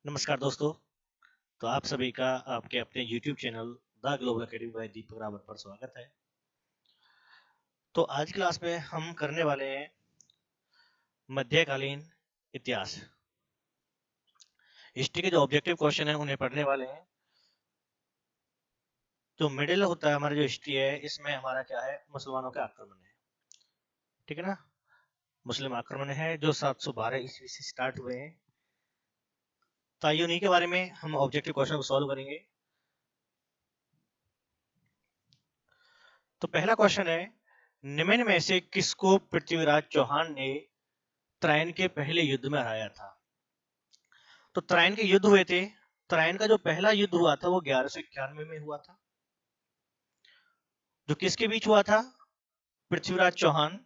नमस्कार दोस्तों। तो आप सभी का आपके अपने YouTube channel The Global Academy by Deepak Rawat पर स्वागत है। तो आज क्लास में हम करने वाले हैं मध्यकालीन इतिहास। हिस्ट्री के जो ऑब्जेक्टिव क्वेश्चन है उन्हें पढ़ने वाले हैं। जो मिडिल होता है हमारा जो हिस्ट्री है, इसमें हमारा क्या है, मुसलमानों के आक्रमण है। ठीक है ना, मुस्लिम आक्रमण है जो 712 ईस्वी से स्टार्ट हुए हैं। तो आइए उन्हीं के बारे में हम ऑब्जेक्टिव क्वेश्चन को सॉल्व करेंगे। तो पहला क्वेश्चन है, निम्न में से किसको पृथ्वीराज चौहान ने त्रायन के पहले युद्ध में हराया था? तो त्रायन के युद्ध हुए थे। त्रायन का जो पहला युद्ध हुआ था वो 1191 में हुआ था। जो किसके बीच हुआ था? पृथ्वीराज चौहान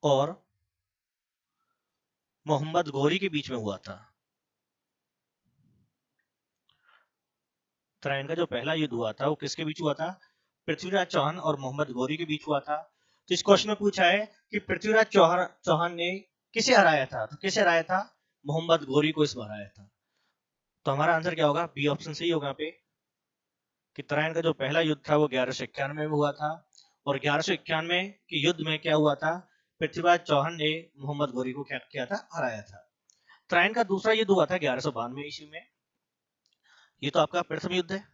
और मोहम्मद घोरी के बीच में हुआ था। त्रायन का जो पहला युद्ध हुआ था वो किसके बीच हुआ था? पृथ्वीराज चौहान और मोहम्मद घोरी के बीच हुआ था। तो इस क्वेश्चन में पूछा है कि पृथ्वीराज चौहान ने किसे हराया था? तो किसे हराया था? मोहम्मद घोरी को इसमें हराया था। तो हमारा आंसर क्या होगा? बी ऑप्शन सही होगा। पे कि त्रायन का जो पहला युद्ध था वो 1191 में हुआ था और 1191 के युद्ध में क्या हुआ था? पृथ्वीराज चौहान ने मोहम्मद घोरी को क्या किया था? हराया था। त्रायन का दूसरा युद्ध हुआ था 1192 ईस्वी में। ये तो आपका प्रथम युद्ध है।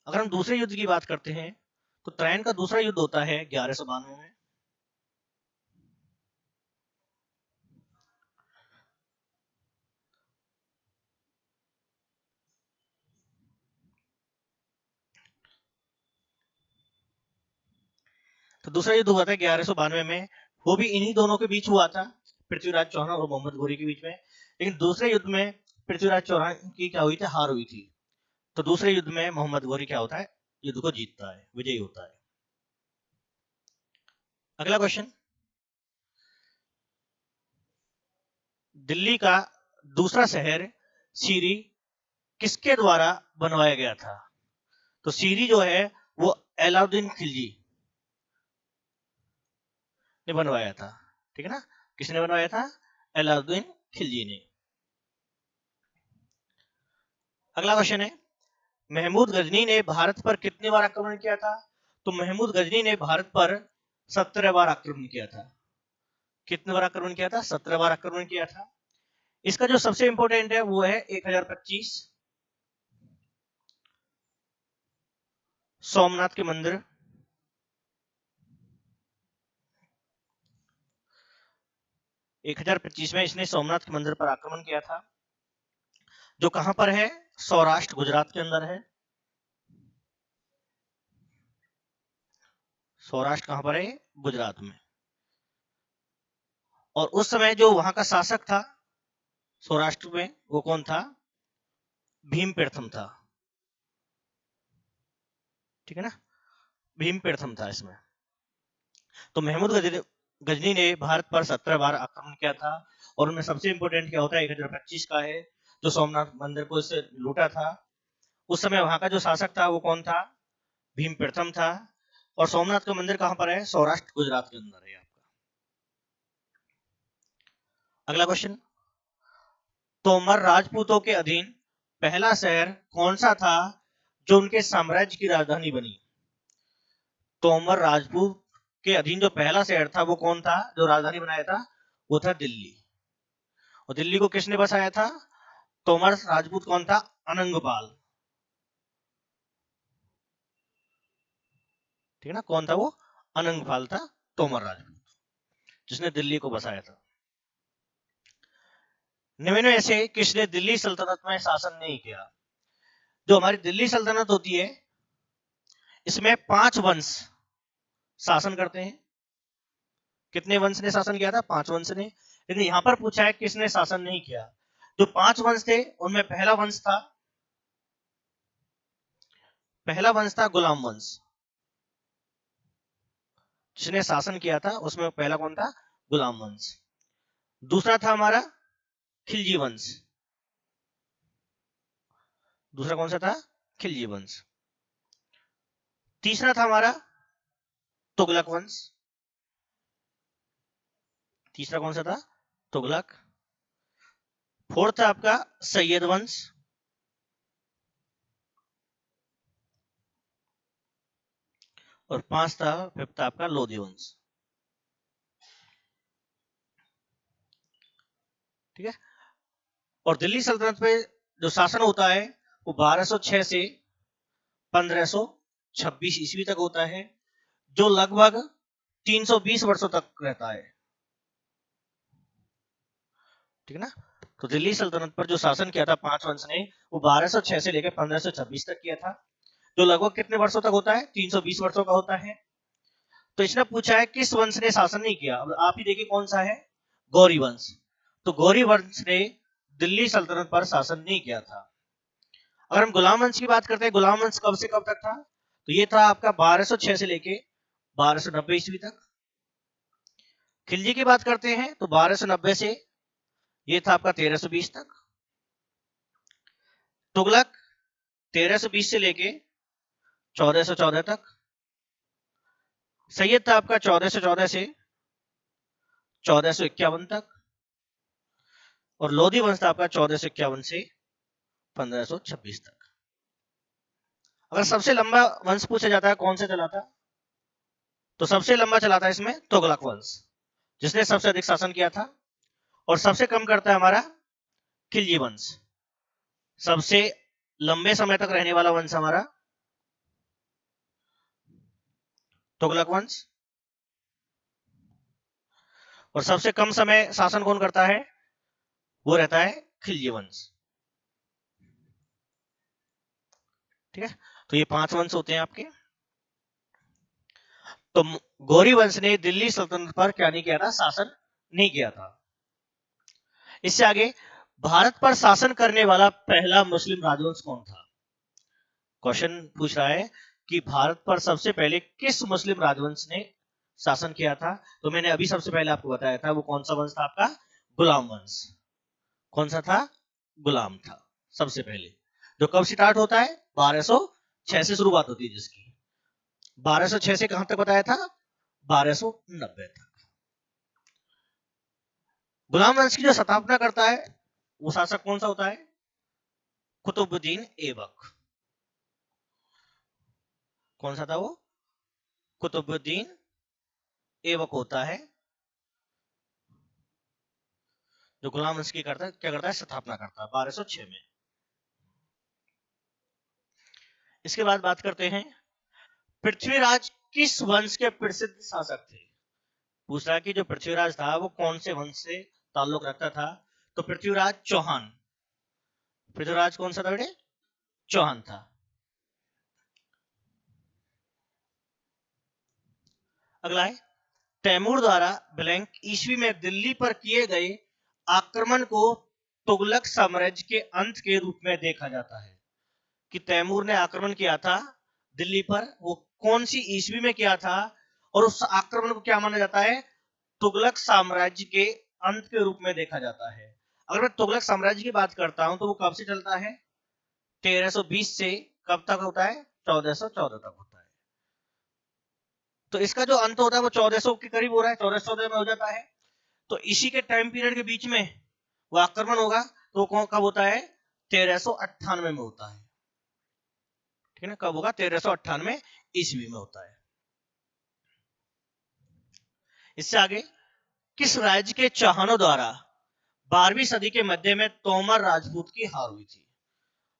अगर हम दूसरे युद्ध की बात करते हैं तो त्रायन का दूसरा युद्ध होता है 1192 में। तो दूसरा युद्ध हुआ था 1192 में, वो भी इन्हीं दोनों के बीच हुआ था, पृथ्वीराज चौहान और मोहम्मद घोरी के बीच में। लेकिन दूसरे युद्ध में पृथ्वीराज चौहान की क्या हुई थी? हार हुई थी। तो दूसरे युद्ध में मोहम्मद घोरी क्या होता है? युद्ध को जीतता है, विजयी होता है। अगला क्वेश्चन, दिल्ली का दूसरा शहर सीरी किसके द्वारा बनवाया गया था? तो सीरी जो है वो अलाउद्दीन खिलजी ने बनवाया था। ठीक है ना, किसने बनवाया था? अलाउद्दीन खिलजी ने। अगला क्वेश्चन है, महमूद गजनी ने भारत पर कितनी बार आक्रमण किया था? तो महमूद गजनी ने भारत पर 17 बार आक्रमण किया था। कितने बार आक्रमण किया था? 17 बार आक्रमण किया था। इसका जो सबसे इंपॉर्टेंट है वो है 1025 सोमनाथ के मंदिर। 1025 में इसने सोमनाथ के मंदिर पर आक्रमण किया था, जो कहां पर है? सौराष्ट्र गुजरात के अंदर है। सौराष्ट्र कहां पर है? गुजरात में। और उस समय जो वहां का शासक था सौराष्ट्र में, वो कौन था? भीम प्रथम था। ठीक है ना, भीम प्रथम था इसमें। तो महमूद गजनी ने भारत पर 17 बार आक्रमण किया था और उनमें सबसे इंपोर्टेंट क्या होता है? 1025 का है, जो सोमनाथ मंदिर को इससे लूटा था। उस समय वहां का जो शासक था वो कौन था? भीम प्रथम था। और सोमनाथ का मंदिर कहां पर है? सौराष्ट्र गुजरात के अंदर है आपका। अगला क्वेश्चन, तोमर राजपूतों के अधीन पहला शहर कौन सा था जो उनके साम्राज्य की राजधानी बनी? तोमर राजपूत के अधीन जो पहला शहर था वो कौन था जो राजधानी बनाया था? वो था दिल्ली। और दिल्ली को किसने बसाया था? तोमर राजपूत कौन था? अनंगपाल। ठीक है ना, कौन था वो? अनंगपाल था, तोमर राजपूत, जिसने दिल्ली को बसाया था। निम्न में से किसने दिल्ली सल्तनत में शासन नहीं किया? जो हमारी दिल्ली सल्तनत होती है इसमें 5 वंश शासन करते हैं। कितने वंश ने शासन किया था? 5 वंश ने। लेकिन यहां पर पूछा है किसने शासन नहीं किया। जो 5 वंश थे उनमें पहला वंश था गुलाम वंश, जिसने शासन किया था उसमें पहला कौन था? गुलाम वंश। दूसरा था हमारा खिलजी वंश। दूसरा कौन सा था? खिलजी वंश। तीसरा था हमारा तुगलक वंश। तीसरा कौन सा था? तुगलक। फोर्थ है आपका सैयद वंश। और फिफ्थ आपका लोधी वंश। ठीक है। और दिल्ली सल्तनत पे जो शासन होता है वो 1206 से 1526 ईस्वी तक होता है, जो लगभग 320 वर्षों तक रहता है। ठीक है ना। तो दिल्ली सल्तनत पर जो शासन किया था पांच वंश ने, वो 1206 से लेकर 1526 तक किया था, जो लगभग कितने वर्षों तक होता है? 320 वर्षों का होता है। तो इसने पूछा है किस वंश ने शासन नहीं किया। अब आप ही देखिए कौन सा है? गौरी वंश। तो गौरी वंश ने दिल्ली सल्तनत पर शासन नहीं किया था। अगर हम गुलाम वंश की बात करते हैं, गुलाम वंश कब से कब तक था? तो ये था आपका 1206 से लेके 1290 ईस्वी तक। खिलजी की बात करते हैं तो 1290 से ये था आपका 1320 तक। तुगलक 1320 से लेके 1414 तक। सैयद था आपका 1414 से 1451 तक। और लोधी वंश था आपका 1451 से 1526 तक। अगर सबसे लंबा वंश पूछा जाता है कौन से चला था, तो सबसे लंबा चला था इसमें तुगलक वंश, जिसने सबसे अधिक शासन किया था। और सबसे कम करता है हमारा खिलजी वंश। सबसे लंबे समय तक रहने वाला वंश हमारा तुगलक वंश। और सबसे कम समय शासन कौन करता है? वो रहता है खिलजी वंश। ठीक है। तो ये पांच वंश होते हैं आपके। तो गौरी वंश ने दिल्ली सल्तनत पर क्या नहीं किया था? शासन नहीं किया था। इससे आगे, भारत पर शासन करने वाला पहला मुस्लिम राजवंश कौन था? क्वेश्चन पूछ रहा है कि भारत पर सबसे पहले किस मुस्लिम राजवंश ने शासन किया था। तो मैंने अभी सबसे पहले आपको बताया था वो कौन सा वंश था आपका? गुलाम वंश। कौन सा था? गुलाम था सबसे पहले। जो कब स्टार्ट होता है? 1206 से शुरुआत होती है जिसकी। 1206 से कहां तक बताया था? 1290 तक। गुलाम वंश की जो स्थापना करता है वो शासक कौन सा होता है? कुतुबुद्दीन ऐबक। कौन सा था वो? कुतुबुद्दीन ऐबक होता है, जो गुलाम वंश की करता है, क्या करता है? स्थापना करता है 1206 में। इसके बाद बात करते हैं पृथ्वीराज किस वंश के प्रसिद्ध शासक थे। पूछ रहा है कि जो पृथ्वीराज था वो कौन से वंश से ताल्लुक रखता था। तो पृथ्वीराज चौहान। पृथ्वीराज कौन सा था बेटे? चौहान था। अगला है तैमूर द्वारा ब्लैंक ईस्वी में दिल्ली पर किए गए आक्रमण को तुगलक साम्राज्य के अंत के रूप में देखा जाता है। कि तैमूर ने आक्रमण किया था दिल्ली पर, वो कौन सी ईस्वी में किया था, और उस आक्रमण को क्या माना जाता है? तुगलक साम्राज्य के अंत के रूप में देखा जाता है। अगर मैं तुगलक साम्राज्य की बात करता हूं तो वो कब से चलता है? 1320 से कब तक होता है? 1414 तक होता है। तो इसका जो अंत होता है वो 1400 के करीब हो रहा है, 1414 में हो जाता है। तो इसी के टाइम पीरियड के बीच में वो आक्रमण होगा, तो कब होता है? 1398 में होता है। ठीक है ना। कब होगा? 1398 ईस्वी में होता है। इससे आगे, किस राज्य के चौहानों द्वारा 12वीं सदी के मध्य में तोमर राजपूत की हार हुई थी।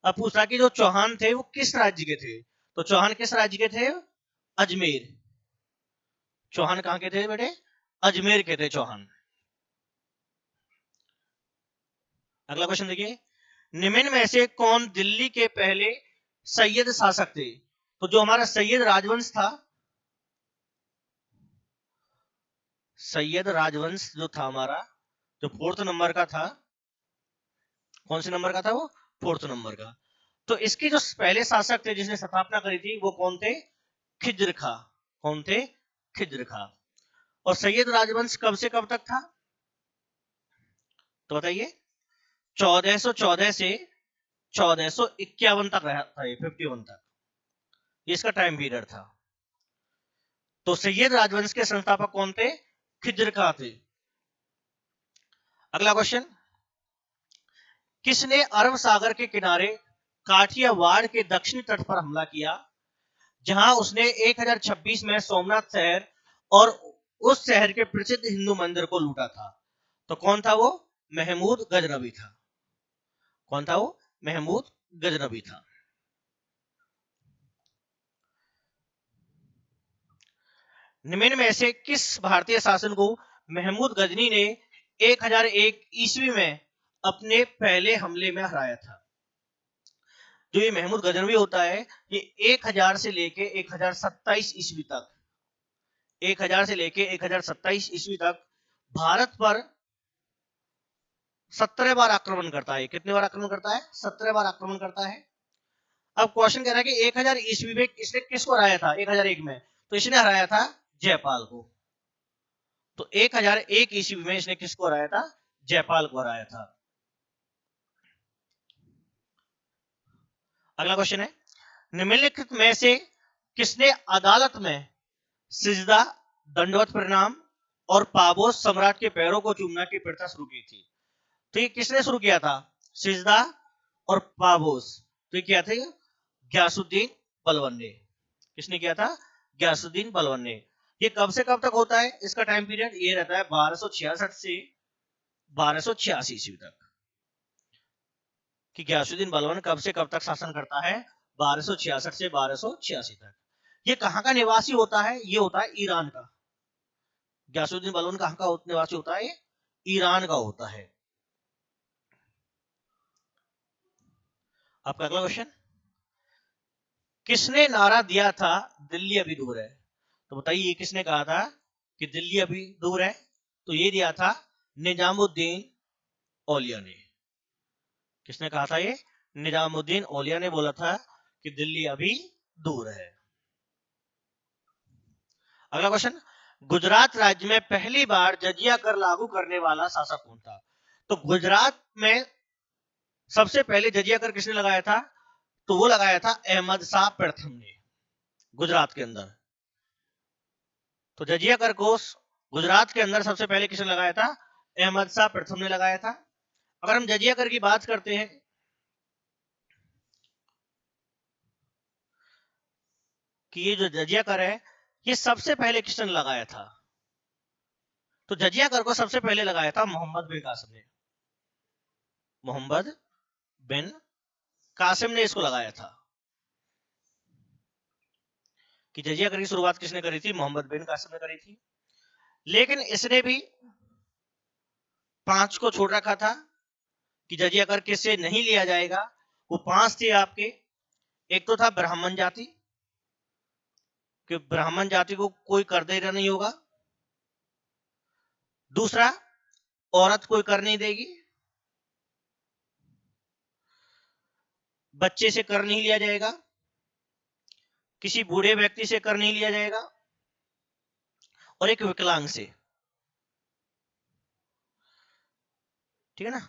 अब पूछा कि जो चौहान थे वो किस राज्य के थे। तो चौहान किस राज्य के थे? अजमेर। चौहान कहां के थे बेटे? अजमेर के थे चौहान। अगला क्वेश्चन देखिए, निम्न में से कौन दिल्ली के पहले सैयद शासक थे। तो जो हमारा सैयद राजवंश था, सैयद राजवंश जो था हमारा, जो फोर्थ नंबर का था, कौन से नंबर का था वो? फोर्थ नंबर का। तो इसके जो पहले शासक थे जिसने स्थापना करी थी वो कौन थे? खिज्र खा। कौन थे? खिज्र खा। और सैयद राजवंश कब से कब तक था? तो बताइए। 1414 से 1451 तक रहा था, ये 51 तक, ये इसका टाइम पीरियड था। तो सैयद राजवंश के संस्थापक कौन थे? खिज्र खां थे। अगला क्वेश्चन, किसने अरब सागर के किनारे काठियावाड़ के दक्षिणी तट पर हमला किया, जहां उसने 1026 में सोमनाथ शहर और उस शहर के प्रसिद्ध हिंदू मंदिर को लूटा था? तो कौन था वो? महमूद गजनबी था। कौन था वो? महमूद गजनबी था। निम्न में से किस भारतीय शासन को महमूद गजनी ने 1001 ईस्वी में अपने पहले हमले में हराया था? जो ये महमूद गजनवी होता है, ये 1000 से लेके 1027 ईस्वी तक, 1000 से लेके 1027 ईस्वी तक भारत पर 17 बार आक्रमण करता है। कितने बार आक्रमण करता है? 17 बार आक्रमण करता है। अब क्वेश्चन कह रहा है कि 1000 ईस्वी में इसने किसको हराया था? 1001 में तो इसने हराया था जयपाल को। तो 1001 ईस्वी में इसने किसको हराया था? जयपाल को हराया था। अगला क्वेश्चन है, निम्नलिखित में से किसने अदालत में सिजदा, दंडवत प्रणाम और पाबोस सम्राट के पैरों को चूमना की प्रथा शुरू की थी? तो ये किसने शुरू किया था? सिजदा और पाबोस। तो ये क्या थे? गयासुद्दीन बलबन ने। किसने किया था? गयासुद्दीन बलबन ने। ये कब से कब तक होता है? इसका टाइम पीरियड ये रहता है 1266 से 1286 ईस्वी तक। कि गयासुद्दीन बलबन कब से कब तक शासन करता है? 1266 से 1286 तक। ये कहां का निवासी होता है? ये होता है ईरान का। गयासुद्दीन बलबन कहां का निवासी होता है? ईरान का होता है। आपका अगला क्वेश्चन, किसने नारा दिया था दिल्ली अभी दूर है? तो बताइए ये किसने कहा था कि दिल्ली अभी दूर है? तो ये दिया था निजामुद्दीन औलिया ने। किसने कहा था ये? निजामुद्दीन औलिया ने बोला था कि दिल्ली अभी दूर है। अगला क्वेश्चन, गुजरात राज्य में पहली बार जजिया कर लागू करने वाला शासक कौन था? तो गुजरात में सबसे पहले जजिया कर किसने लगाया था? तो वो लगाया था अहमद शाह प्रथम ने, गुजरात के अंदर। तो जजिया कर को गुजरात के अंदर सबसे पहले किसने लगाया था? अहमद शाह प्रथम ने लगाया था। अगर हम जजिया कर की बात करते हैं, कि ये जो जजिया कर है, ये सबसे पहले किसने लगाया था? तो जजिया कर को सबसे पहले लगाया था मोहम्मद बिन कासिम ने। मोहम्मद बिन कासिम ने इसको लगाया था। कि जजिया कर की शुरुआत किसने करी थी? मोहम्मद बिन कासिम ने करी थी। लेकिन इसने भी 5 को छोड़ रखा था कि जजिया कर किससे नहीं लिया जाएगा। वो 5 थे आपके। एक तो था ब्राह्मण जाति, कि ब्राह्मण जाति को कोई कर देना नहीं होगा। दूसरा, औरत कोई कर नहीं देगी। बच्चे से कर नहीं लिया जाएगा। किसी बूढ़े व्यक्ति से कर नहीं लिया जाएगा। और एक विकलांग से। ठीक है ना?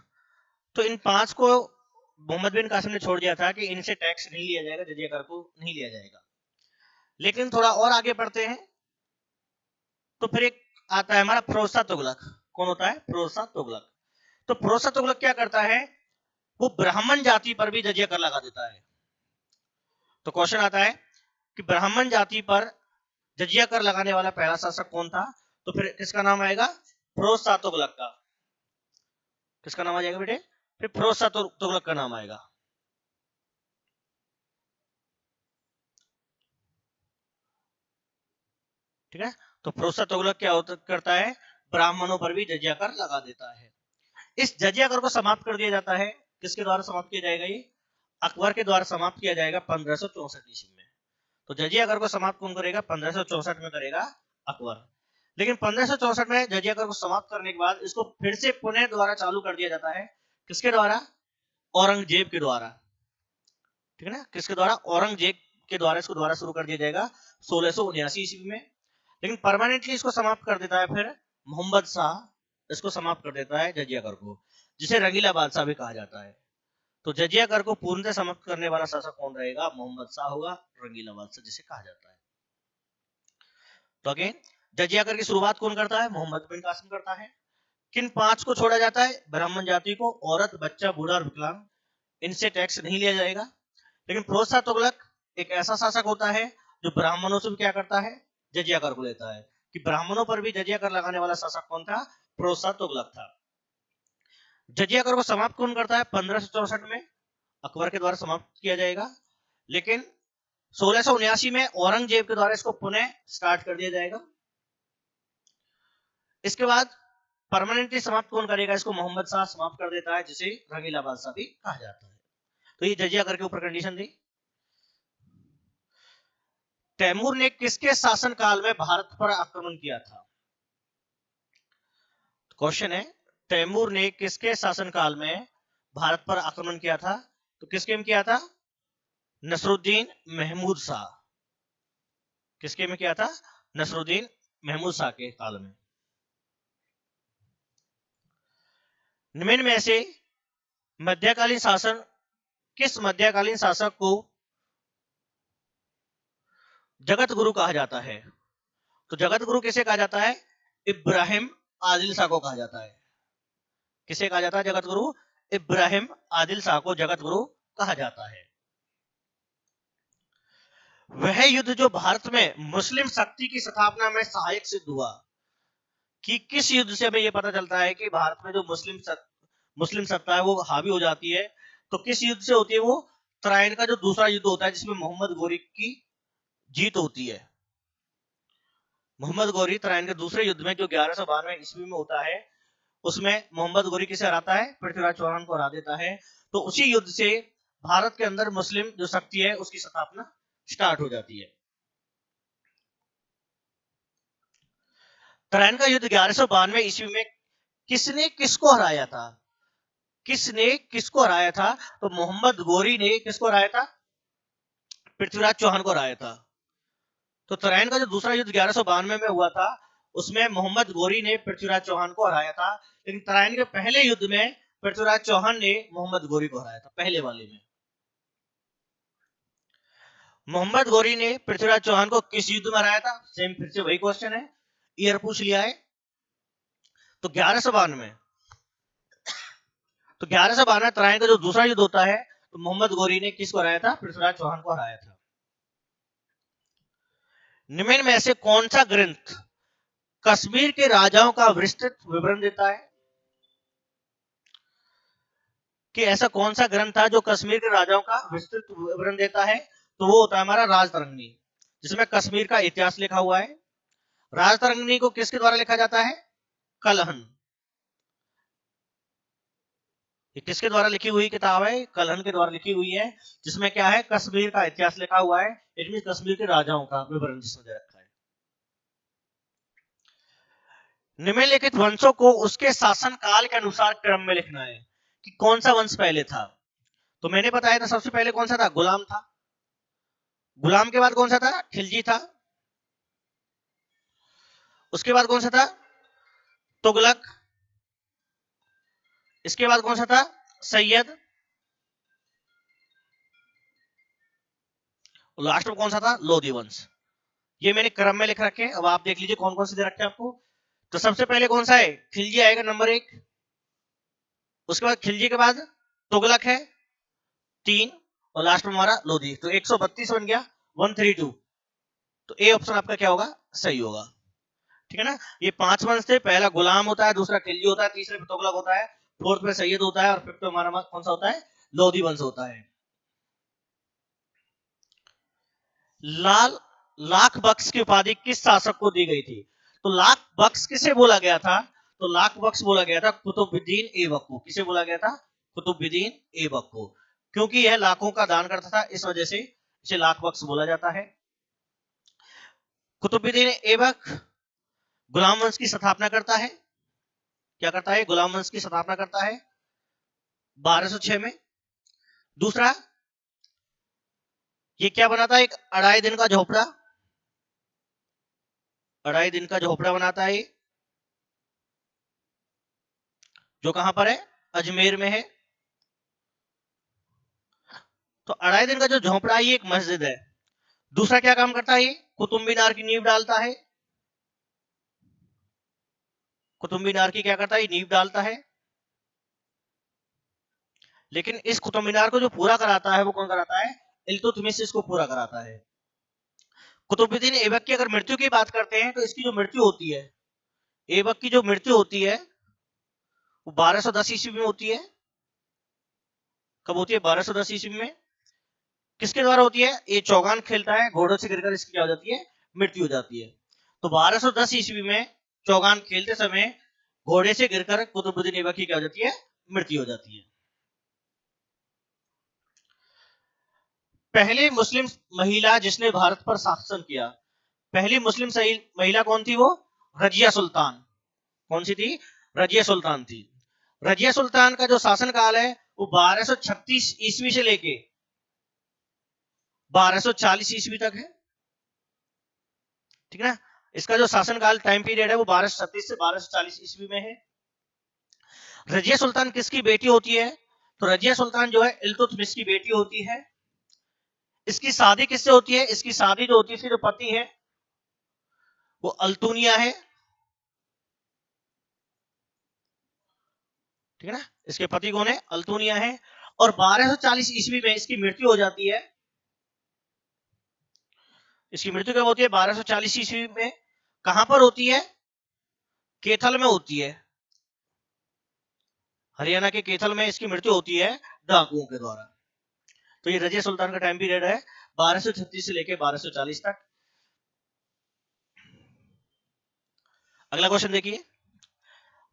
तो इन 5 को मोहम्मद बिन कासिम ने छोड़ दिया था कि इनसे टैक्स नहीं लिया जाएगा, जजिया कर को नहीं लिया जाएगा। लेकिन थोड़ा और आगे बढ़ते हैं तो फिर एक आता है हमारा फिरोज शाह तुगलक। कौन होता है? फिरोज शाह तुगलक। तो फिरोज शाह तुगलक क्या करता है? वो ब्राह्मण जाति पर भी जजिया कर लगा देता है। तो क्वेश्चन आता है कि ब्राह्मण जाति पर जजिया कर लगाने वाला पहला शासक कौन था? तो फिर किसका नाम आएगा? फिरोज शाह तुगलक का। किसका नाम आ जाएगा बेटे? फिर फिरोज शाह तुगलक का नाम आएगा। ठीक है? तो फिरोज शाह तुगलक क्या करता है? ब्राह्मणों पर भी जजिया कर लगा देता है। इस जजिया कर को समाप्त कर दिया जाता है। किसके द्वारा समाप्त किया जाएगा? ये अकबर के द्वारा समाप्त किया जाएगा 1564 ईस्वी में। तो जजिया कर को समाप्त कौन करेगा? 1564 में करेगा अकबर। लेकिन 1564 में जजिया कर को समाप्त करने के बाद इसको फिर से पुनः द्वारा चालू कर दिया जाता है। किसके द्वारा? औरंगजेब के द्वारा। ठीक है ना? किसके द्वारा? औरंगजेब के द्वारा इसको द्वारा शुरू कर दिया जाएगा 1679 ईस्वी में। लेकिन परमानेंटली इसको समाप्त कर देता है फिर मोहम्मद शाह। इसको समाप्त कर देता है जजिया कर को, जिसे रंगीला बादशाह भी कहा जाता है। तो जजिया कर को पूर्णतः समाप्त करने वाला शासक कौन रहेगा? मोहम्मद शाह होगा, रंगीला बादशाह जिसे कहा जाता है। तो अगेन जजिया कर की शुरुआत कौन करता है? मोहम्मद बिन कासिम करता है। किन 5 को छोड़ा जाता है? ब्राह्मण जाति को, औरत, बच्चा, बूढ़ा और विकलांग, इनसे टैक्स नहीं लिया जाएगा। लेकिन फिरोज शाह तुगलक एक ऐसा शासक होता है जो ब्राह्मणों से भी क्या करता है? जजिया कर को लेता है। कि ब्राह्मणों पर भी जजिया कर लगाने वाला शासक कौन था? फिरोज शाह तुगलक था। जजिया कर को समाप्त कौन करता है? 1564 में अकबर के द्वारा समाप्त किया जाएगा। लेकिन 1679 में औरंगजेब के द्वारा इसको पुनः स्टार्ट कर दिया जाएगा। इसके बाद परमानेंटली समाप्त कौन करेगा इसको? मोहम्मद शाह समाप्त कर देता है, जिसे रंगीला बादशाह भी कहा जाता है। तो ये जजिया कर के ऊपर कंडीशन दी। तैमूर ने किसके शासनकाल में भारत पर आक्रमण किया था? क्वेश्चन है, तैमूर ने किसके शासनकाल में भारत पर आक्रमण किया था? तो किसके में किया था? नसरुद्दीन महमूद शाह। किसके में किया था? नसरुद्दीन महमूद शाह के काल में। निम्न में से मध्यकालीन शासन किस मध्यकालीन शासक को जगत गुरु कहा जाता है? तो जगत गुरु किसे कहा जाता है? इब्राहिम आदिल शाह को कहा जाता है। किसे कहा जाता है जगत गुरु? इब्राहिम आदिल शाह को जगत गुरु कहा जाता है। वह युद्ध जो भारत में मुस्लिम शक्ति की स्थापना में सहायक सिद्ध हुआ, कि किस युद्ध से हमें यह पता चलता है कि भारत में जो मुस्लिम सत्ता है वो हावी हो जाती है? तो किस युद्ध से होती है वो? त्राइन का जो दूसरा युद्ध होता है, जिसमें मोहम्मद गौरी की जीत होती है। मोहम्मद गौरी त्राइन के दूसरे युद्ध में जो 1192 ईस्वी में होता है, उसमें मोहम्मद गौरी किसे हराता है? पृथ्वीराज चौहान को हरा देता है। तो उसी युद्ध से भारत के अंदर मुस्लिम जो शक्ति है उसकी स्थापना स्टार्ट हो जाती है। त्राइन का युद्ध 1192 ईस्वी में किसने किसको हराया था? किसने किसको हराया था? तो मोहम्मद गौरी ने किसको हराया था? पृथ्वीराज चौहान को हराया था। तो त्राइन का जो दूसरा युद्ध 1192 में हुआ था, उसमें मोहम्मद गौरी ने पृथ्वीराज चौहान को हराया था। लेकिन त्राइन के पहले युद्ध में पृथ्वीराज चौहान ने मोहम्मद गौरी को हराया था, पहले वाले में। मोहम्मद गौरी ने पृथ्वीराज चौहान को किस युद्ध में हराया था? सेम फिर से वही क्वेश्चन है, ईयर पूछ लिया है। तो 1192। तो 1192 त्राइन का जो दूसरा युद्ध होता है, तो मोहम्मद गौरी ने किसको हराया था? पृथ्वीराज चौहान को हराया था। निम्न में से कौन सा ग्रंथ कश्मीर के राजाओं का विस्तृत विवरण देता है? कि ऐसा कौन सा ग्रंथ था जो कश्मीर के राजाओं का विस्तृत विवरण देता है? तो वो होता है हमारा राजतरंगिणी, जिसमें कश्मीर का इतिहास लिखा हुआ है। राजतरंगिणी को किसके द्वारा लिखा जाता है? कलहन। ये किसके द्वारा लिखी हुई किताब है? कलहन के द्वारा लिखी हुई है, जिसमें क्या है? कश्मीर का इतिहास लिखा हुआ है। इट मीन कश्मीर के राजाओं का विवरण जिसमें दे रखा है। निम्नलिखित वंशों को उसके शासन काल के अनुसार क्रम में लिखना है कि कौन सा वंश पहले था। तो मैंने बताया था सबसे पहले कौन सा था? गुलाम था। गुलाम के बाद कौन सा था? खिलजी था। उसके बाद कौन सा था? तुगलक। इसके बाद कौन सा था? सैयद। लास्ट में कौन सा था? लोधी वंश। ये मैंने क्रम में लिख रखे। अब आप देख लीजिए कौन कौन से दे रखे आपको। तो सबसे पहले कौन सा है? खिलजी आएगा नंबर 1। उसके बाद खिलजी के बाद तुगलक है 3, और लास्ट में हमारा लोधी। तो 132 बन गया, 132। तो ए ऑप्शन आपका क्या होगा? सही होगा। ठीक है ना। ये 5 वंश थे। पहला गुलाम होता है, दूसरा खिलजी होता है, तीसरे पे तुगलक होता है, फोर्थ पे सैयद होता है, और फिफ्थ पे हमारा कौन सा होता है? लोधी वंश होता है। लाल लाख बख्श की उपाधि किस शासक को दी गई थी? तो लाख बख्श किसे बोला गया था? तो लाख बख्श बोला गया था कुतुबुद्दीन ऐबक को। किसे बोला गया था? कुतुबुद्दीन ऐबक को। क्योंकि यह लाखों का दान करता था, इस वजह से इसे लाख बख्श बोला जाता है। कुतुबुद्दीन ऐबक गुलाम वंश की स्थापना करता है। क्या करता है? गुलाम वंश की स्थापना करता है 1206 में। दूसरा, ये क्या बनाता है? एक अढ़ाई दिन का झोपड़ा। अढ़ाई दिन का झोपड़ा बनाता है, जो कहां पर है? अजमेर में है। तो अढ़ाई दिन का जो झोपड़ा है ये एक मस्जिद है। दूसरा क्या काम करता है? ये कुतुब मीनार की नींव डालता है। कुतुब मीनार की क्या करता है, नींव डालता है। लेकिन इस कुतुब मीनार को जो पूरा कराता है वो कौन कराता है, इल्तुतमिश इसको पूरा कराता है। कुतुबुद्दीन ऐबक की अगर मृत्यु की बात करते हैं तो इसकी जो मृत्यु होती है, ऐबक की जो मृत्यु होती है वो 1210 ईस्वी में होती है। कब होती है, 1210 ईस्वी में। किसके द्वारा होती है, ये चौगान खेलता है, घोड़ों से गिरकर इसकी क्या हो जाती है, मृत्यु हो जाती है। तो 1210 ईस्वी में चौगान खेलते समय घोड़े से गिरकर कुतुबुद्दीन ऐबक की क्या हो जाती है, मृत्यु हो जाती है। पहली मुस्लिम महिला जिसने भारत पर शासन किया, पहली मुस्लिम महिला कौन थी, वो रजिया सुल्तान। कौन सी थी, रजिया सुल्तान थी। रजिया सुल्तान का जो शासन काल है वो 1236 ईस्वी से लेके 1240 ईस्वी तक है, ठीक है ना। इसका जो शासन काल टाइम पीरियड है वो 1236 से 1240 ईस्वी में है। रजिया सुल्तान किसकी बेटी होती है, तो रजिया सुल्तान जो है इल्तुतमिश की बेटी होती है। इसकी शादी किससे होती है, इसकी शादी जो होती है, इसके जो पति है वो अल्तुनिया है, ठीक है ना। इसके पति कौन है, अल्तुनिया है। और 1240 ईस्वी में इसकी मृत्यु हो जाती है। इसकी मृत्यु कब होती है, 1240 ईस्वी में। कहां पर होती है, कैथल में होती है। हरियाणा के कैथल में इसकी मृत्यु होती है डाकुओं के द्वारा। तो ये रजिया सुल्तान का टाइम पीरियड है 1236 से लेकर 1240 तक। अगला क्वेश्चन देखिए,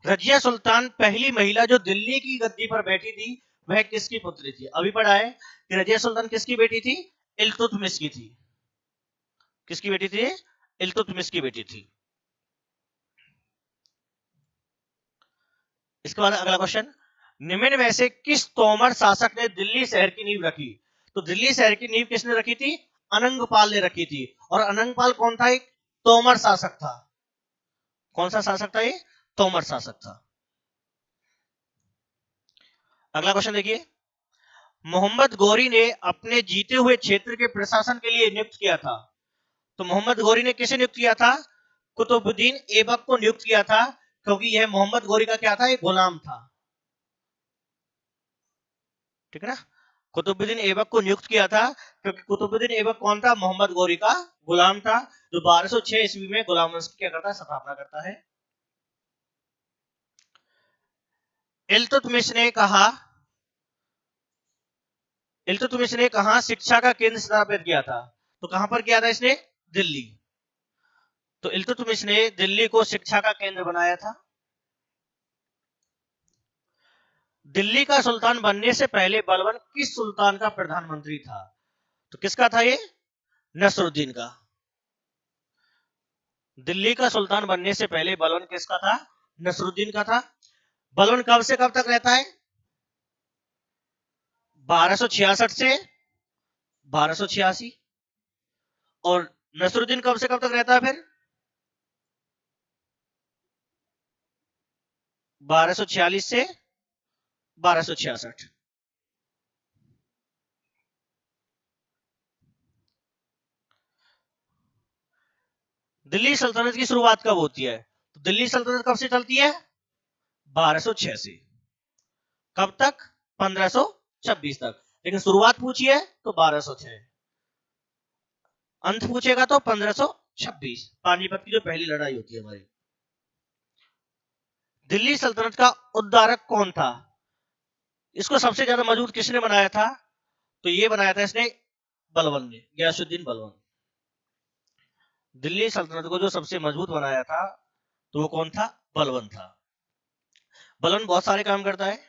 रजिया सुल्तान पहली महिला जो दिल्ली की गद्दी पर बैठी थी वह किसकी पुत्री थी। अभी पढ़ा है कि रजिया सुल्तान किसकी बेटी थी, इल्तुतमिश की थी। किसकी बेटी थी, इल्तुतमिश की बेटी थी। इसके बाद अगला क्वेश्चन, निम्न में से किस तोमर शासक ने दिल्ली शहर की नींव रखी। तो दिल्ली शहर की नींव किसने रखी थी, अनंगपाल ने रखी थी। और अनंगपाल कौन था, एक तोमर शासक था। कौन सा शासक था, ये तोमर शासक था। अगला क्वेश्चन देखिए, मोहम्मद गौरी ने अपने जीते हुए क्षेत्र के प्रशासन के लिए नियुक्त किया था। तो मोहम्मद गौरी ने किसे नियुक्त किया था, कुतुबुद्दीन ऐबक को नियुक्त किया था, क्योंकि यह मोहम्मद गौरी का क्या था, एक गुलाम था, ठीक है ना। कुतुबुद्दीन ऐबक को नियुक्त किया था क्योंकि कुतुबुद्दीन ऐबक कौन था, मोहम्मद गौरी का गुलाम था, जो 1206 ईस्वी में गुलाम वंश की क्या करता है, स्थापना करता है। इल्तुतमिश ने कहा, इल्तुतमिश ने कहा शिक्षा का केंद्र स्थापित किया था। तो कहां पर किया था इसने, दिल्ली। तो इल्तुतमिश ने दिल्ली को शिक्षा का केंद्र बनाया था। दिल्ली का सुल्तान बनने से पहले बलबन किस सुल्तान का प्रधानमंत्री था। तो किसका था ये, नसरुद्दीन का। दिल्ली का सुल्तान बनने से पहले बलबन किसका था, नसरुद्दीन का था। बलबन कब से कब तक रहता है, 1266 से 1286। और नसरुद्दीन कब से कब तक रहता है फिर, 1246 से 1266। दिल्ली सल्तनत की शुरुआत कब होती है, तो दिल्ली सल्तनत कब से चलती है, 1206 से कब तक, 1526 तक। लेकिन शुरुआत पूछी है तो 1206, अंत पूछेगा तो 1526, पानीपत की जो पहली लड़ाई होती है हमारी। दिल्ली सल्तनत का उद्धारक कौन था, इसको सबसे ज्यादा मजबूत किसने बनाया था, तो ये बनाया था इसने बलबन ने, गयासुद्दीन बलबन। दिल्ली सल्तनत को जो सबसे मजबूत बनाया था तो वो कौन था, बलबन था। बलबन बहुत सारे काम करता है,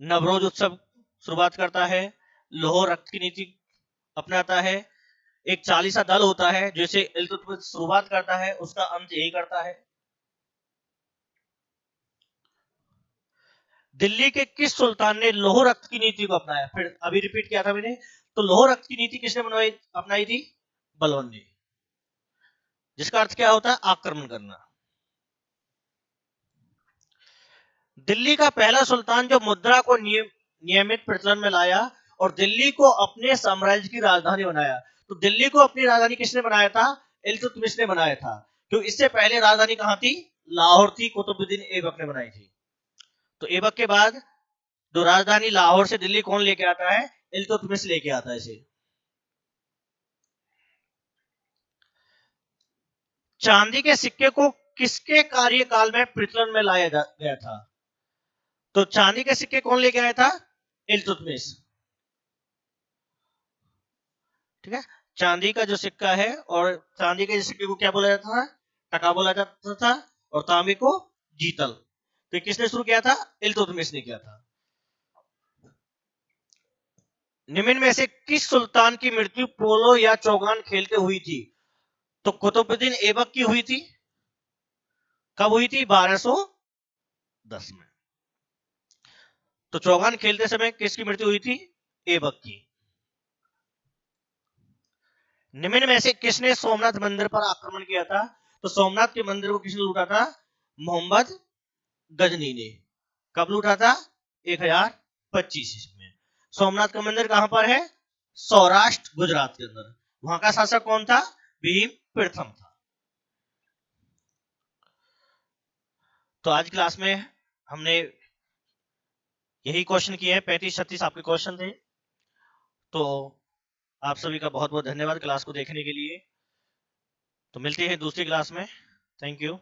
नवरोज उत्सव शुरुआत करता है, लाहौर रक्त की नीति अपनाता है, एक चालीसा दल होता है जैसे इल्तुतमिश शुरुआत करता है उसका अंत यही करता है। दिल्ली के किस सुल्तान ने लौह रक्त की नीति को अपनाया, फिर अभी रिपीट किया था मैंने, तो लौह रक्त की नीति किसने अपनाई थी, बलबन ने, जिसका अर्थ क्या होता है, आक्रमण करना। दिल्ली का पहला सुल्तान जो मुद्रा को नियमित प्रचलन में लाया और दिल्ली को अपने साम्राज्य की राजधानी बनाया, तो दिल्ली को अपनी राजधानी किसने बनाया था, इल्तुतमिश ने बनाया था। क्योंकि इससे पहले राजधानी कहां थी, लाहौर थी, कुतुबुद्दीन ऐबक ने बनाई थी। तो ऐबक के बाद जो राजधानी लाहौर से दिल्ली कौन लेके आता है? इल्तुतमिश लेके आता है इसे। चांदी के सिक्के को किसके कार्यकाल में प्रचलन में लाया गया था? तो चांदी के सिक्के कौन लेके आया था? इल्तुतमिश। ठीक है, चांदी का जो सिक्का है, और चांदी के सिक्के को क्या बोला जाता था? टका बोला जाता था, और तांबे को जीतल। तो किसने शुरू किया था? इल्तुतमिश ने किया था। निम्न में से किस सुल्तान की मृत्यु पोलो या चौगान खेलते हुई थी? तो कुतुबुद्दीन ऐबक की हुई थी। कब हुई थी? 1210 में। तो चौगान खेलते समय किसकी मृत्यु हुई थी? ऐबक की। निम्न में से किसने सोमनाथ मंदिर पर आक्रमण किया था? तो सोमनाथ के मंदिर को किसने लूटा था? मोहम्मद गजनी ने। कब लूटा था? 1025 ईस्वी में। सोमनाथ का मंदिर कहां पर है? सौराष्ट्र, गुजरात के अंदर। वहां का शासक कौन था? भीम प्रथम था। तो आज क्लास में हमने यही क्वेश्चन किए हैं, 35-36 आपके क्वेश्चन थे। तो आप सभी का बहुत बहुत धन्यवाद क्लास को देखने के लिए। तो मिलते हैं दूसरी क्लास में। Thank you.